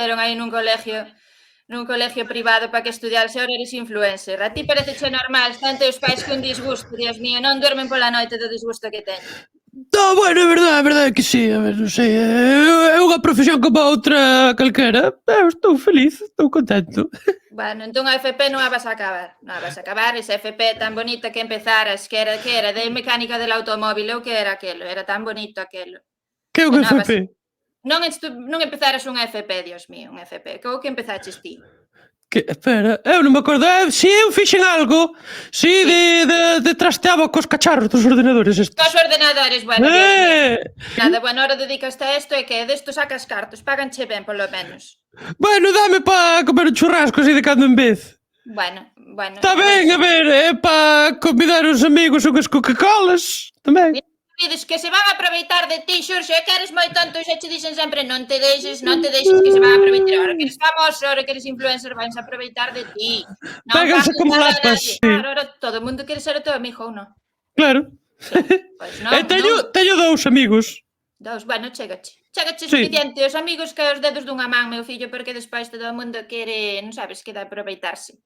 meteron aí nun colegio privado para que estudiarse, ahora eres influencer. A ti pareceche normal, están teus pais con disgusto, Dios mío, non duermen pola noite do disgusto que teñen. Bueno, é verdade que sí, a ver, non sei, é unha profesión como a outra calquera, estou feliz, estou contento. Bueno, entón a FP non a vas a acabar, esa FP tan bonita que empezaras, que era de mecánica del automóvil, ou que era aquelo, era tan bonito aquelo. Que é unha FP? Non empezaras unha FP, Dios mío, unha FP, que o que empezaches ti? Espera, eu non me acordo. Si, eu fixen algo. Si, de trasteaba cos cacharros dos ordenadores estes. Cos ordenadores, bueno, Dios mío. Nada, bueno, ahora dedicaste a isto e que desto sacas cartos, páganche ben, polo menos. Bueno, dame pa comer un churrasco así de cando en vez. Bueno. Está ben, a ver, é pa convidar os amigos unhas Coca-Colas, tamén. Dices que se van a aproveitar de ti, Xurxo, é que eres moi tonto e xa che dixen sempre non te deixes que se van a aproveitar. Ahora que eres famoso, ahora que eres influencer, vanse a aproveitar de ti. Péganse como lapas, sí. Claro, ahora todo o mundo quere ser o teu amigo, ou non? Claro. Pois non, teño dous amigos. Bueno, chégache suficiente os amigos que os dedos dunha man, meu fillo, porque despois todo o mundo quere, non sabes, que de aproveitarse.